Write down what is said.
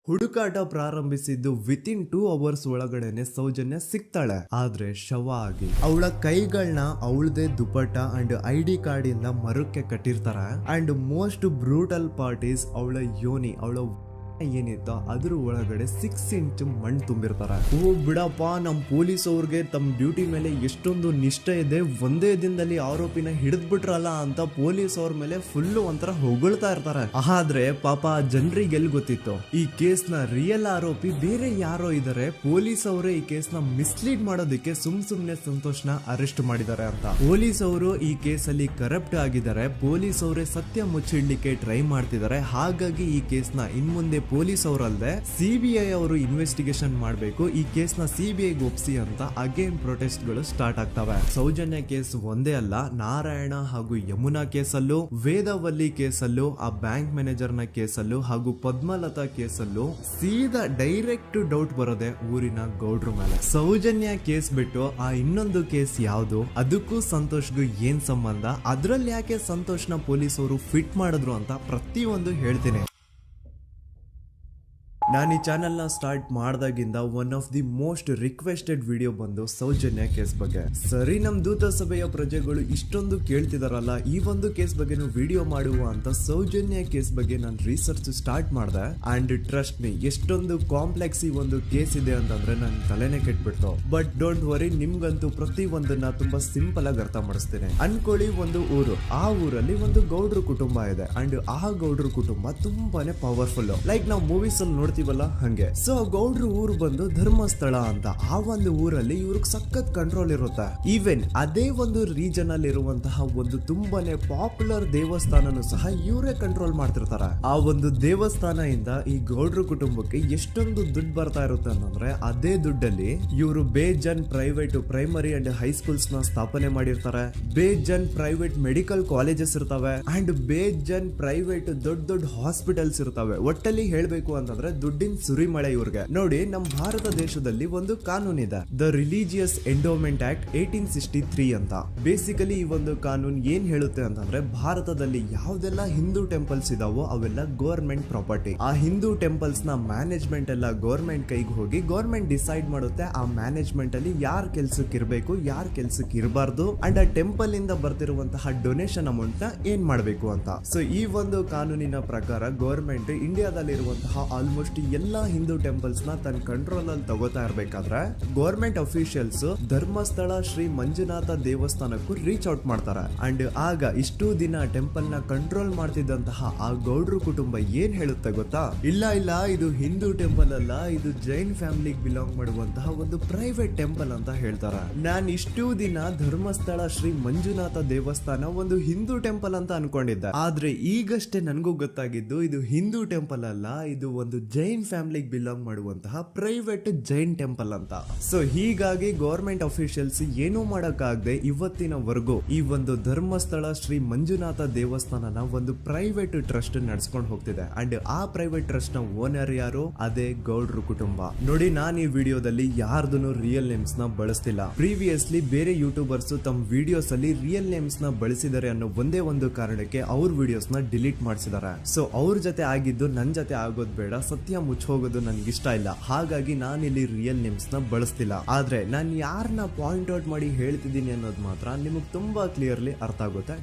ಹುಡುಕಾಟ ಪ್ರಾರಂಭಿಸಿದ್ದು within 2 hours ಒಳಗಡೆನೆ ಸೌಜನ್ಯ ಸಿಗ್ತಾಳೆ. ಆದ್ರೆ ಶವ ಆಗಿ ಅವಳ ಕೈಗಳನ್ನ ಅವಳದೇ ದುಪಟ್ಟ ಅಂಡ್ ID ಕಾರ್ಡ್ ಇಂದ ಮರಕ್ಕೆ ಕಟ್ಟಿರ್ತಾರೆ. And most brutal part is ಅವಳ ಯೋನಿ, ಅವಳ ಏನಿತ್ತು ಅದ್ರ ಒಳಗಡೆ 6 ಇಂಚ್ ಮಣ್ಣು ತುಂಬಿರ್ತಾರೆ. ಓ ಬಿಡಪ್ಪ, ನಮ್ ಪೊಲೀಸ್ ಅವ್ರಿಗೆ ತಮ್ಮ ಡ್ಯೂಟಿ ಮೇಲೆ ಎಷ್ಟೊಂದು ನಿಷ್ಠೆ ಇದೆ, ಒಂದೇ ದಿನದಲ್ಲಿ ಆರೋಪಿನ ಹಿಡಿದ್ ಬಿಟ್ರಲ್ಲ ಅಂತ ಪೊಲೀಸ್ ಅವ್ರ ಮೇಲೆ ಫುಲ್ ಒಂಥರ ಹೊಗಳ್ತಾ ಇರ್ತಾರೆ. ಆದ್ರೆ ಪಾಪ ಜನರಿಗೆ ಎಲ್ಲಿ ಗೊತ್ತಿತ್ತು ಈ ಕೇಸ್ ನ ರಿಯಲ್ ಆರೋಪಿ ಬೇರೆ ಯಾರೋ ಇದಾರೆ, ಪೊಲೀಸ್ ಅವರೇ ಈ ಕೇಸ್ ನ ಮಿಸ್ಲೀಡ್ ಮಾಡೋದಕ್ಕೆ ಸುಮ್ನೆ ಸಂತೋಷ್ನ ಅರೆಸ್ಟ್ ಮಾಡಿದ್ದಾರೆ ಅಂತ. ಪೊಲೀಸ್ ಅವರು ಈ ಕೇಸ್ ಅಲ್ಲಿ ಕರಪ್ಟ್ ಆಗಿದ್ದಾರೆ, ಪೊಲೀಸ್ ಅವರೇ ಸತ್ಯ ಮುಚ್ಚಿಡ್ಲಿಕ್ಕೆ ಟ್ರೈ ಮಾಡ್ತಿದ್ದಾರೆ. ಹಾಗಾಗಿ ಈ ಕೇಸ್ ನ ಇನ್ಮುಂದೆ ಪೊಲೀಸ್ ಅವರಲ್ಲದೆ CBI ಅವರು ಇನ್ವೆಸ್ಟಿಗೇಷನ್ ಮಾಡಬೇಕು, ಈ ಕೇಸ್ ನ CBI ಒಪ್ಸಿ ಅಂತ ಅಗೇನ್ ಪ್ರೊಟೆಸ್ಟ್ ಗಳು ಸ್ಟಾರ್ಟ್ ಆಗ್ತವೆ. ಸೌಜನ್ಯ ಕೇಸ್ ಒಂದೇ ಅಲ್ಲ, ನಾರಾಯಣ ಹಾಗೂ ಯಮುನಾ ಕೇಸಲ್ಲೂ, ವೇದವಲ್ಲಿ ಕೇಸಲ್ಲೂ, ಆ ಬ್ಯಾಂಕ್ ಮ್ಯಾನೇಜರ್ ನ ಕೇಸಲ್ಲೂ ಹಾಗೂ ಪದ್ಮಲತಾ ಕೇಸಲ್ಲೂ ಸೀದಾ ಡೈರೆಕ್ಟ್ ಡೌಟ್ ಬರೋದೆ ಊರಿನ ಗೌಡ್ರ ಮೇಲೆ. ಸೌಜನ್ಯ ಕೇಸ್ ಬಿಟ್ಟು ಆ ಇನ್ನೊಂದು ಕೇಸ್ ಯಾವುದು, ಅದಕ್ಕೂ ಸಂತೋಷ್ಗೂ ಏನ್ ಸಂಬಂಧ, ಅದ್ರಲ್ಲಿ ಯಾಕೆ ಸಂತೋಷ್ನ ಪೊಲೀಸ್ ಅವರು ಫಿಟ್ ಮಾಡಿದ್ರು ಅಂತ ಪ್ರತಿಯೊಂದು ಹೇಳ್ತೀನಿ. ನಾನು ಈ ಚಾನೆಲ್ ನ ಸ್ಟಾರ್ಟ್ ಮಾಡಿದಾಗಿಂದ one of the most requested video ಬಂದು ಸೌಜನ್ಯ ಕೇಸ್ ಬಗ್ಗೆ. ಸರಿ, ನಮ್ ದೂತ ಸಭೆಯ ಪ್ರಜೆಗಳು ಇಷ್ಟೊಂದು ಕೇಳ್ತಿದಾರಲ್ಲ, ಈ ಒಂದು ಕೇಸ್ ಬಗ್ಗೆ ವಿಡಿಯೋ ಮಾಡುವ ಅಂತ ಸೌಜನ್ಯ ಕೇಸ್ ಬಗ್ಗೆ ನಾನು ರಿಸರ್ಚ್ ಸ್ಟಾರ್ಟ್ ಮಾಡಿದೆ. ಅಂಡ್ ಟ್ರಸ್ಟ್ ಮೀ, ಎಷ್ಟೊಂದು ಕಾಂಪ್ಲೆಕ್ಸ್ ಈ ಒಂದು ಕೇಸ್ ಇದೆ ಅಂತಂದ್ರೆ ನನ್ ತಲೆನೇ ಕೆಟ್ಬಿಡ್ತು. ಬಟ್ ಡೋಂಟ್ ವರಿ, ನಿಮ್ಗಂತೂ ಪ್ರತಿ ಒಂದನ್ನ ತುಂಬಾ ಸಿಂಪಲ್ ಆಗಿ ಅರ್ಥ ಮಾಡಿಸ್ತೇನೆ. ಅನ್ಕೊಳ್ಳಿ, ಒಂದು ಊರು, ಆ ಊರಲ್ಲಿ ಒಂದು ಗೌಡ್ರ ಕುಟುಂಬ ಇದೆ. ಅಂಡ್ ಆ ಗೌಡ್ರ ಕುಟುಂಬ ತುಂಬಾನೇ ಪವರ್ಫುಲ್, ಲೈಕ್ ನಾವು ಮೂವೀಸ್ ಅಲ್ಲಿ ನೋಡ್ತೀವಲ್ಲ ಹಂಗೆ. ಸೊ ಗೌಡ್ರು ಊರು ಬಂದು ಧರ್ಮಸ್ಥಳ ಅಂತ. ಆ ಒಂದು ಊರಲ್ಲಿ ಇವ್ರಿಗೆ ಸಖತ್ ಕಂಟ್ರೋಲ್ ಇರುತ್ತೆ. ಈವನ್ ಅದೇ ಒಂದು ರೀಜನ್ ಅಲ್ಲಿ ಇರುವಂತಹ ಒಂದು ತುಂಬಾನೇ ಪಾಪ್ಯುಲರ್ ದೇವಸ್ಥಾನನು ಸಹ ಇವರೇ ಕಂಟ್ರೋಲ್ ಮಾಡ್ತಿರ್ತಾರೆ. ಆ ಒಂದು ದೇವಸ್ಥಾನ ಇಂದ ಈ ಗೌಡ್ರ ಕುಟುಂಬಕ್ಕೆ ಎಷ್ಟೊಂದು ದುಡ್ಡು ಬರ್ತಾ ಇರುತ್ತೆ ಅಂತಂದ್ರೆ, ಅದೇ ದುಡ್ಡಲ್ಲಿ ಇವರು ಬೇಜನ್ ಪ್ರೈವೇಟ್ ಪ್ರೈಮರಿ ಅಂಡ್ ಹೈಸ್ಕೂಲ್ಸ್ ನ ಸ್ಥಾಪನೆ ಮಾಡಿರ್ತಾರೆ, ಬೇಜನ್ ಪ್ರೈವೇಟ್ ಮೆಡಿಕಲ್ ಕಾಲೇಜಸ್ ಇರ್ತವೆ, ಅಂಡ್ ಬೇಜನ್ ಪ್ರೈವೇಟ್ ದೊಡ್ಡ ದೊಡ್ಡ ಹಾಸ್ಪಿಟಲ್ಸ್ ಇರ್ತವೆ. ಒಟ್ಟಲ್ಲಿ ಹೇಳ್ಬೇಕು ಅಂತಂದ್ರೆ ದುಡ್ಡಿನ ಸುರಿಮಳೆ ಇವ್ರಿಗೆ. ನೋಡಿ, ನಮ್ಮ ಭಾರತ ದೇಶದಲ್ಲಿ ಒಂದು ಕಾನೂನಿದೆ, ದ ರಿಲಿಜಿಯಸ್ ಎಂಡೋಮೆಂಟ್ ಆಕ್ಟ್ 1863 ಅಂತ. ಬೇಸಿಕಲಿ ಈ ಒಂದು ಕಾನೂನು ಏನ್ ಹೇಳುತ್ತೆ ಅಂತಂದ್ರೆ, ಭಾರತದಲ್ಲಿ ಯಾವ್ದೆಲ್ಲ ಹಿಂದೂ ಟೆಂಪಲ್ಸ್ ಇದಾವೋ ಅವೆಲ್ಲ ಗವರ್ಮೆಂಟ್ ಪ್ರಾಪರ್ಟಿ. ಆ ಹಿಂದೂ ಟೆಂಪಲ್ಸ್ ನ ಮ್ಯಾನೇಜ್ಮೆಂಟ್ ಎಲ್ಲ ಗವರ್ಮೆಂಟ್ ಕೈಗೆ ಹೋಗಿ ಗವರ್ಮೆಂಟ್ ಡಿಸೈಡ್ ಮಾಡುತ್ತೆ ಆ ಮ್ಯಾನೇಜ್ಮೆಂಟ್ ಅಲ್ಲಿ ಯಾರ್ ಕೆಲ್ಸಕ್ಕೆ ಇರಬೇಕು, ಯಾರ್ ಕೆಲ್ಸಕ್ಕೆ ಇರಬಾರ್ದು, ಅಂಡ್ ಆ ಟೆಂಪಲ್ ಇಂದ ಬರ್ತಿರುವಂತಹ ಡೊನೇಷನ್ ಅಮೌಂಟ್ ನ ಏನ್ ಮಾಡಬೇಕು ಅಂತ. ಸೊ ಈ ಒಂದು ಕಾನೂನಿನ ಪ್ರಕಾರ ಗವರ್ಮೆಂಟ್ ಇಂಡಿಯಾದಲ್ಲಿ ಇರುವಂತಹ ಆಲ್ಮೋಸ್ಟ್ ಎಲ್ಲಾ ಹಿಂದೂ ಟೆಂಪಲ್ಸ್ ನ ತನ್ನ ಕಂಟ್ರೋಲ್ ಅಲ್ಲಿ ತಗೋತಾ ಇರ್ಬೇಕಾದ್ರೆ ಗವರ್ಮೆಂಟ್ ಅಫಿಷಿಯಲ್ಸ್ ಧರ್ಮಸ್ಥಳ ಶ್ರೀ ಮಂಜುನಾಥ ದೇವಸ್ಥಾನಕ್ಕೂ ರೀಚ್ ಔಟ್ ಮಾಡ್ತಾರೆ. ಅಂಡ್ ಆಗ ಇಷ್ಟು ದಿನ ಟೆಂಪಲ್ ನ ಕಂಟ್ರೋಲ್ ಮಾಡ್ತಿದ್ದಂತಹ ಆ ಗೌಡ್ರ ಕುಟುಂಬ ಏನ್ ಹೇಳುತ್ತೆ ಗೊತ್ತಾ, ಇಲ್ಲ ಇದು ಹಿಂದೂ ಟೆಂಪಲ್ ಅಲ್ಲ, ಇದು ಜೈನ್ ಫ್ಯಾಮಿಲಿಗೆ ಬಿಲಾಂಗ್ ಮಾಡುವಂತಹ ಒಂದು ಪ್ರೈವೇಟ್ ಟೆಂಪಲ್ ಅಂತ ಹೇಳ್ತಾರೆ. ನಾನು ಇಷ್ಟು ದಿನ ಧರ್ಮಸ್ಥಳ ಶ್ರೀ ಮಂಜುನಾಥ ದೇವಸ್ಥಾನ ಒಂದು ಹಿಂದೂ ಟೆಂಪಲ್ ಅಂತ ಅನ್ಕೊಂಡಿದ್ದೆ. ಆದ್ರೆ ಈಗಷ್ಟೇ ನನಗೂ ಗೊತ್ತಾಗಿದ್ದು ಇದು ಹಿಂದೂ ಟೆಂಪಲ್ ಅಲ್ಲ, ಇದು ಒಂದು ಜೈನ್ ಫ್ಯಾಮಿಲಿಗೆ ಬಿಲಾಂಗ್ ಮಾಡುವಂತಹ ಪ್ರೈವೇಟ್ ಜೈನ್ ಟೆಂಪಲ್ ಅಂತ. ಸೊ ಹೀಗಾಗಿ ಗವರ್ಮೆಂಟ್ ಅಫಿಷಿಯಲ್ಸ್ ಏನೂ ಮಾಡಕ್ಕಾಗದೆ ಇವತ್ತಿನವರೆಗೂ ಈ ಒಂದು ಧರ್ಮಸ್ಥಳ ಶ್ರೀ ಮಂಜುನಾಥ ದೇವಸ್ಥಾನನ ಒಂದು ಪ್ರೈವೇಟ್ ಟ್ರಸ್ಟ್ ನಡೆಸ್ಕೊಂಡು ಹೋಗ್ತಿದೆ. ಅಂಡ್ ಆ ಪ್ರೈವೇಟ್ ಟ್ರಸ್ಟ್ ನ ಓನರ್ ಯಾರು, ಅದೇ ಗೌಡ್ರ ಕುಟುಂಬ. ನೋಡಿ, ನಾನು ಈ ವಿಡಿಯೋದಲ್ಲಿ ಯಾರ್ದು ರಿಯಲ್ ನೇಮ್ಸ್ ನ ಬಳಸ್ತಿಲ್ಲ. ಪ್ರೀವಿಯಸ್ಲಿ ಬೇರೆ ಯೂಟ್ಯೂಬರ್ಸ್ ತಮ್ಮ ವಿಡಿಯೋಸ್ ಅಲ್ಲಿ ರಿಯಲ್ ನೇಮ್ಸ್ ನ ಬಳಸಿದ್ದಾರೆ ಅನ್ನೋ ಒಂದೇ ಒಂದು ಕಾರಣಕ್ಕೆ ಅವ್ರ ವಿಡಿಯೋಸ್ ನ ಡಿಲೀಟ್ ಮಾಡಿಸಿದ್ದಾರೆ. ಸೊ ಅವ್ರ ಜೊತೆ ಆಗಿದ್ದು ನನ್ ಜೊತೆ ಆಗೋದ್ ಬೇಡ, ಸತ್ಯ ಮುಚ್ಚೋಗೋದು ನನ್ಗೆ ಇಷ್ಟ ಇಲ್ಲ. ಹಾಗಾಗಿ ನಾನಿಲ್ಲಿ ರಿಯಲ್ ನೇಮ್ಸ್ ನ ಬಳಸ್ತಿಲ್ಲ. ಆದ್ರೆ ನಾನು ಯಾರನ್ನ ಪಾಯಿಂಟ್ ಔಟ್ ಮಾಡಿ ಹೇಳ್ತಿದ್ದೀನಿ ಅನ್ನೋದು ಮಾತ್ರ ನಿಮಗೆ ತುಂಬಾ ಕ್ಲಿಯರ್ಲಿ ಅರ್ಥ ಆಗುತ್ತೆ.